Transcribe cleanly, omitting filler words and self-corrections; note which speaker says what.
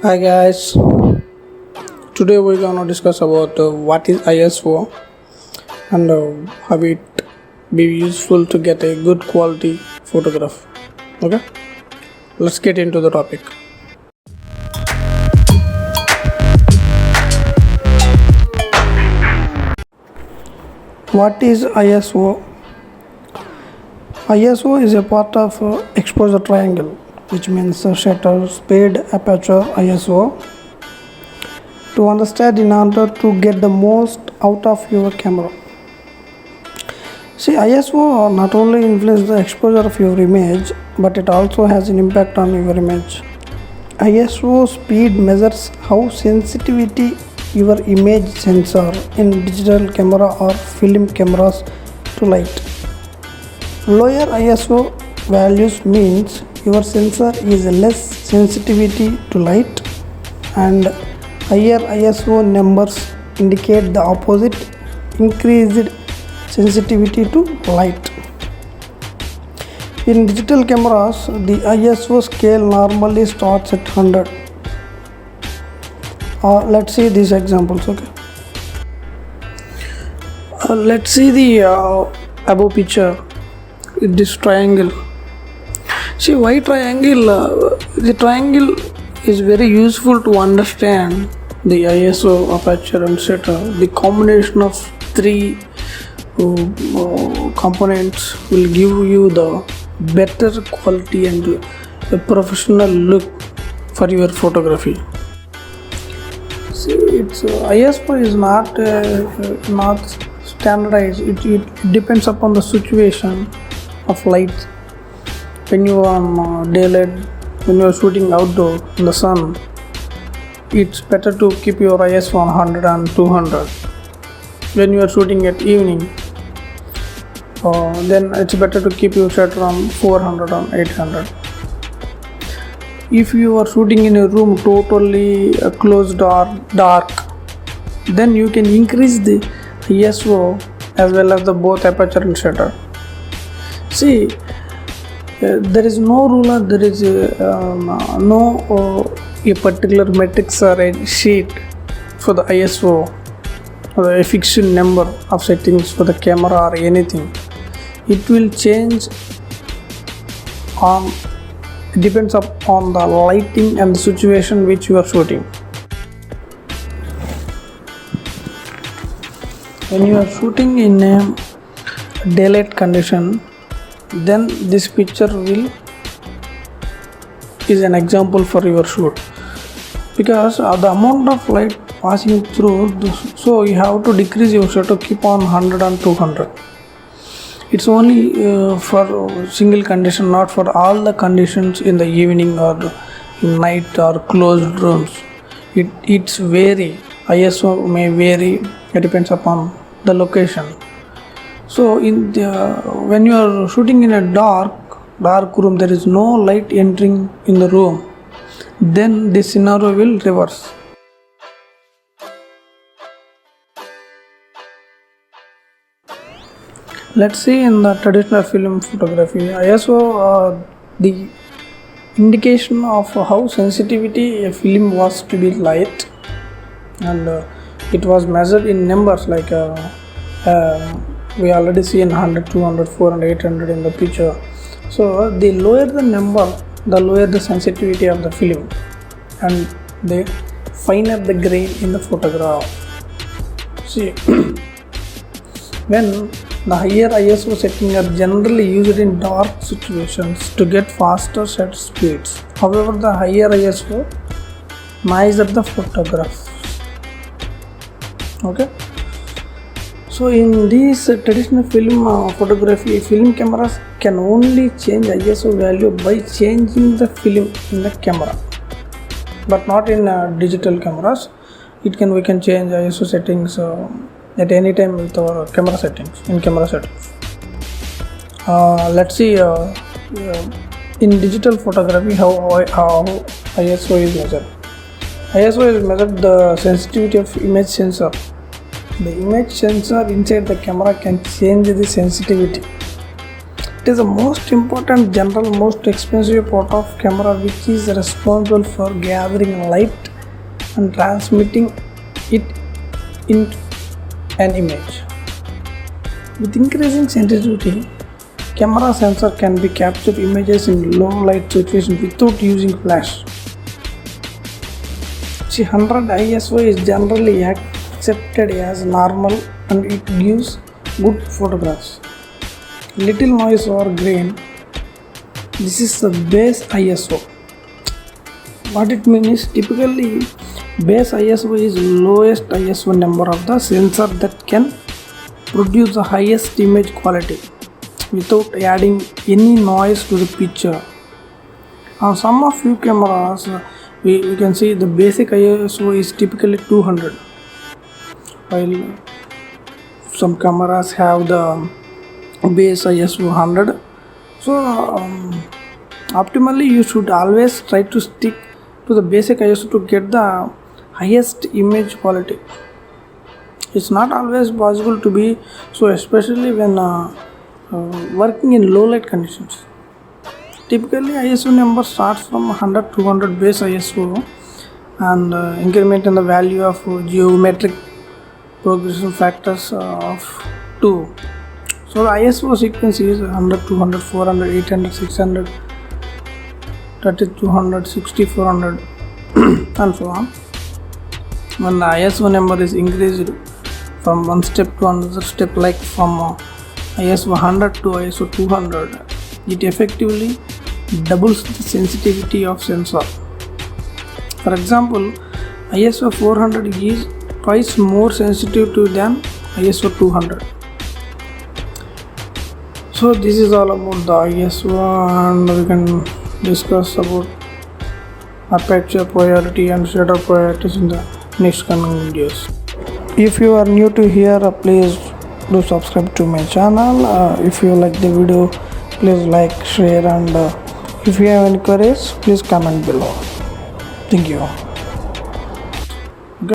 Speaker 1: Hi guys, today we're gonna discuss about what is ISO and how it be useful to get a good quality photograph. Okay, let's get into the topic. What is ISO? ISO is a part of exposure triangle, which means shutter speed, aperture, ISO. To understand in order to get the most out of your camera. See, ISO not only influences the exposure of your image, but it also has an impact on your image. ISO speed measures how sensitivity your image sensor in digital camera or film cameras to light. Lower ISO values means your sensor is less sensitivity to light, and higher ISO numbers indicate the opposite, increased sensitivity to light. In digital cameras, the ISO scale normally starts at 100. Let's see these examples. Okay. Let's see the above picture. This triangle. See why triangle? The triangle is very useful to understand the ISO, aperture and shutter. The combination of three components will give you the better quality and a professional look for your photography. See, it's ISO is not standardized. It depends upon the situation of light. When you are on daylight, when you are shooting outdoor in the sun, it's better to keep your ISO on 100 and 200. When you are shooting at evening, then it's better to keep your shutter on 400 and 800. If you are shooting in a room totally closed or dark, then you can increase the ISO as well as the both aperture and shutter. See, there is no ruler, there is no a particular metrics or a sheet for the ISO or a fixed number of settings for the camera or anything. It will change on, depends upon the lighting and the situation which you are shooting. When you are shooting in a daylight condition, then this picture is an example for your shoot, because the amount of light passing through, so you have to decrease your shutter, keep on 100 and 200. It's only for single condition, not for all the conditions in the evening or night or closed rooms. It's vary. ISO may vary. It depends upon the location. So when you are shooting in a dark room, there is no light entering in the room, then this scenario will reverse. Let's see in the traditional film photography, ISO, the indication of how sensitivity a film was to be light, and it was measured in numbers like we already see in 100, 200, 400, 800 in the picture. So the lower the number, the lower the sensitivity of the film, and they finer the grain in the photograph. See, when the higher ISO settings are generally used in dark situations to get faster shutter speeds. However, the higher ISO noise at the photograph. Okay. So in these traditional film photography, film cameras can only change ISO value by changing the film in the camera, but not in digital cameras. We can change ISO settings at any time with our camera settings. Let's see in digital photography how ISO is measured. ISO is measured the sensitivity of image sensor. The image sensor inside the camera can change the sensitivity It is the most important, general, most expensive part of camera, which is responsible for gathering light and transmitting it in an image. With increasing sensitivity, camera sensor can be capture images in low light situation without using flash. See, 100 ISO is generally accepted as normal and it gives good photographs. Little noise or grain, this is the base ISO. What it means is, typically base ISO is lowest ISO number of the sensor that can produce the highest image quality without adding any noise to the picture. On some of few cameras, we can see the basic ISO is typically 200, while some cameras have the base ISO 100. So optimally you should always try to stick to the basic ISO to get the highest image quality. It's not always possible to be so, especially when working in low light conditions. Typically ISO number starts from 100 to 200 base ISO and increment in the value of geometric progression factors of 2. So the ISO sequence is 100, 200, 400, 800, 600, 3200, 6400 and so on. When the ISO number is increased from one step to another step, like from ISO 100 to ISO 200, it effectively doubles the sensitivity of sensor. For example, ISO 400 is twice more sensitive than ISO 200. So this is all about the ISO, and we can discuss about aperture priority and shutter priorities in the next coming videos. If you are new to here, please do subscribe to my channel. If you like the video, please like, share, and if you have any queries, please comment below. Thank you.